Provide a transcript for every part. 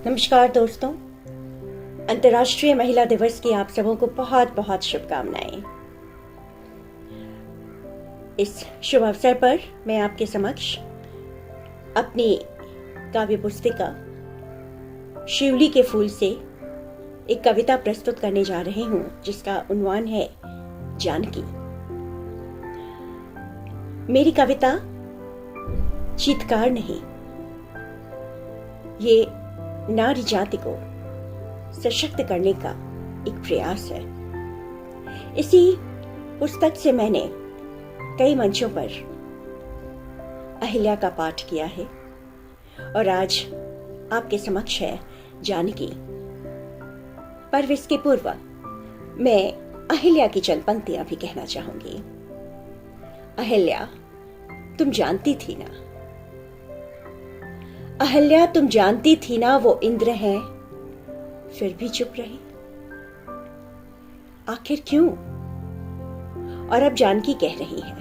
नमस्कार दोस्तों, अंतर्राष्ट्रीय महिला दिवस की आप सबों को बहुत बहुत शुभकामनाएं। इस शुभ अवसर पर मैं आपके समक्ष अपनी काव्य पुस्तिका शिवली के फूल से एक कविता प्रस्तुत करने जा रही हूं, जिसका उन्वान है जानकी। मेरी कविता चीत्कार नहीं, ये नारी जाति को सशक्त करने का एक प्रयास है। इसी पुस्तक से मैंने कई मंचों पर अहिल्या का पाठ किया है और आज आपके समक्ष है जानकी। पर इसके पूर्व मैं अहिल्या की चंद पंक्तियां भी कहना चाहूंगी। अहिल्या, तुम जानती थी ना, अहिल्या तुम जानती थी ना वो इंद्र हैं, फिर भी चुप रही। आखिर क्यों? और अब जानकी कह रही है,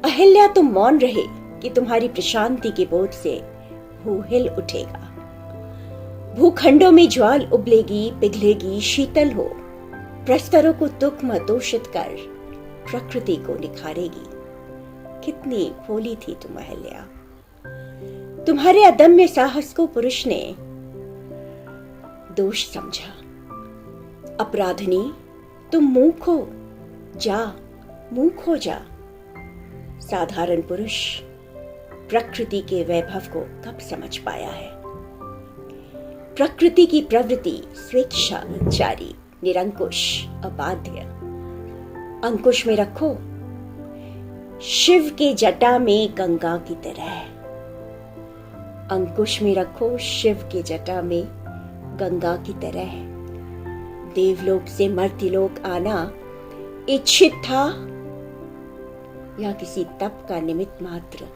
अहिल्या तुम मौन रहे कि तुम्हारी प्रशांति के बोध से भू हिल उठेगा। भूखंडों में ज्वाल उबलेगी, पिघलेगी, शीतल हो प्रस्तरों को तुक्म दूषित कर प्रकृति को निखारेगी। कितनी भोली थी तुम अहिल्या। तुम्हारे अदम्य साहस को पुरुष ने दोष समझा। अपराधनी तुम मूक हो जा, मूक हो जा। साधारण पुरुष प्रकृति के वैभव को कब समझ पाया है। प्रकृति की प्रवृत्ति स्वेच्छाचारी, निरंकुश, अबाध्य। अंकुश में रखो शिव के जटा में गंगा की तरह। अंकुश में रखो शिव के जटा में गंगा की तरह। देवलोक से मर्त्यलोक आना इच्छित था या किसी तप का निमित्त मात्र।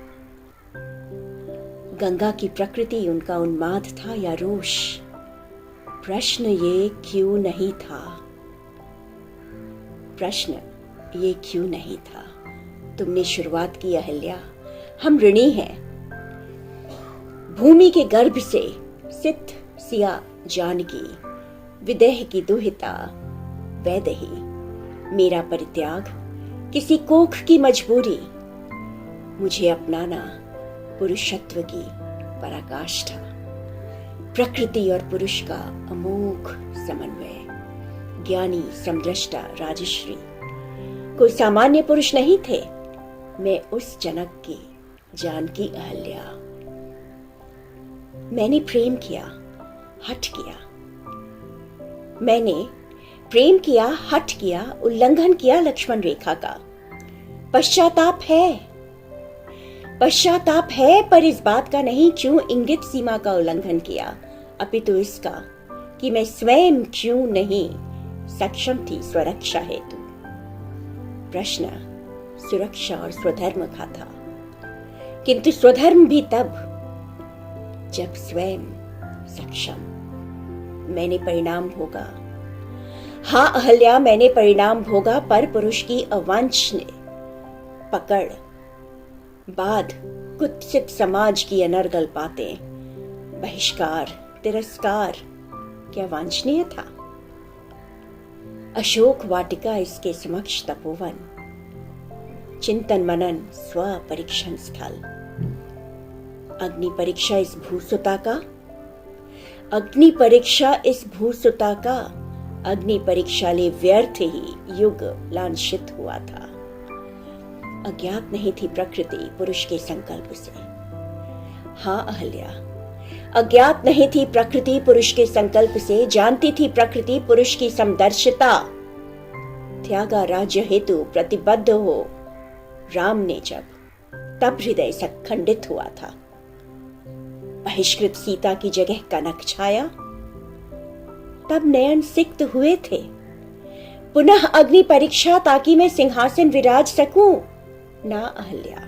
गंगा की प्रकृति उनका उन्माद था या रोष। प्रश्न ये क्यों नहीं था, प्रश्न ये क्यों नहीं था। तुमने शुरुआत की अहिल्या, हम ऋणी हैं। भूमि के गर्भ से सित सिया जानकी, विदेह की दुहिता वैदेही। मेरा परित्याग किसी कोख की मजबूरी, मुझे अपनाना पुरुषत्व की पराकाष्ठा। प्रकृति और पुरुष का अमोघ समन्वय। ज्ञानी, समदृष्टा, राजश्री कोई सामान्य पुरुष नहीं थे। मैं उस जनक की जानकी अहिल्या। मैंने प्रेम किया, हठ किया। मैंने प्रेम किया, हठ किया, उल्लंघन किया लक्ष्मण रेखा का। पश्चाताप है, पश्चाताप है, पर इस बात का नहीं क्यों इंगित सीमा का उल्लंघन किया, अपितु इसका कि मैं स्वयं क्यों नहीं सक्षम थी स्वरक्षा हेतु। प्रश्न सुरक्षा और स्वधर्म का था, किंतु स्वधर्म भी तब जब स्वयं सक्षम। मैंने परिणाम भोगा, हाँ अहिल्या मैंने परिणाम भोगा, पर पुरुष की अवांछनीय पकड़, बाद कुत्सित समाज की अनर्गल बातें, बहिष्कार, तिरस्कार क्या वांछनीय था। अशोक वाटिका इसके समक्ष तपोवन, चिंतन मनन स्व परीक्षण स्थल। अग्नि परीक्षा इस भूसुता का, अग्नि परीक्षा इस भूसुता का, अग्नि परीक्षा ले व्यर्थ ही युग लांछित हुआ था। अज्ञात नहीं थी प्रकृति पुरुष के संकल्प से। हाँ अहिल्या, अज्ञात नहीं थी प्रकृति पुरुष के संकल्प से। जानती थी प्रकृति पुरुष की समदर्शिता। त्यागा राज्य हेतु प्रतिबद्ध हो राम ने जब, तब हृदय खंडित हुआ था। बहिष्कृत सीता की जगह कनक छाया, तब नयन सिक्त हुए थे। पुनः अग्नि परीक्षा ताकि मैं सिंहासन विराज सकूं। ना अहिल्या,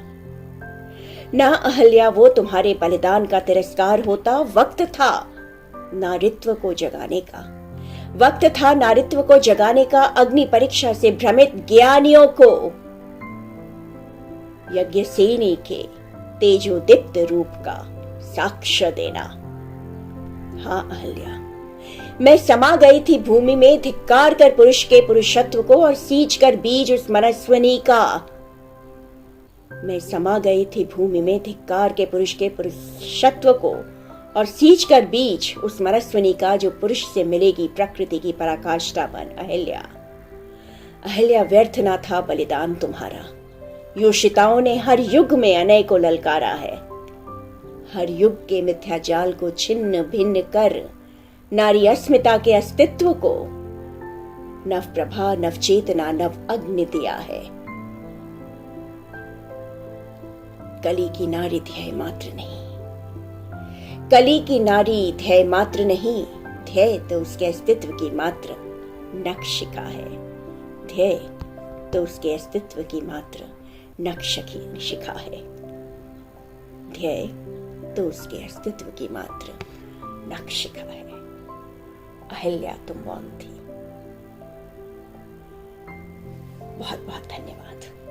ना अहिल्या, वो तुम्हारे बलिदान का तिरस्कार होता। वक्त था नारित्व को जगाने का, वक्त था नारित्व को जगाने का। अग्नि परीक्षा से भ्रमित ज्ञानियों को यज्ञसेनी के तेजोदीप्त रूप का साक्ष्य देना। हाँ अहल्या, मैं समा गई थी भूमि में, धिक्कार कर पुरुष के पुरुषत्व को और सींच कर बीज उस मनस्विनी का। मैं समा गई थी भूमि में, धिक्कार के पुरुष के पुरुषत्व को और सींच कर बीज उस मनस्विनी का, जो पुरुष से मिलेगी प्रकृति की पराकाष्ठा बन। अहल्या, अहल्या, व्यर्थ ना था बलिदान तुम्हारा। योषिताओं ने हर युग में अनय को ललकारा है। हर युग के मिथ्या जाल को छिन्न भिन्न कर नारी अस्मिता के अस्तित्व को नव प्रभा, नव चेतना, नव अग्नि दिया है। कली की नारी ध्येय मात्र नहीं, कली की नारी ध्येय मात्र नहीं, ध्येय तो उसके अस्तित्व की मात्र नक्षिका है। ध्येय तो उसके अस्तित्व की मात्र नक्षिका है। ध्येय तो उसके अस्तित्व की मात्र नक्षिका है। अहल्या, तुम मौन थी। बहुत बहुत धन्यवाद।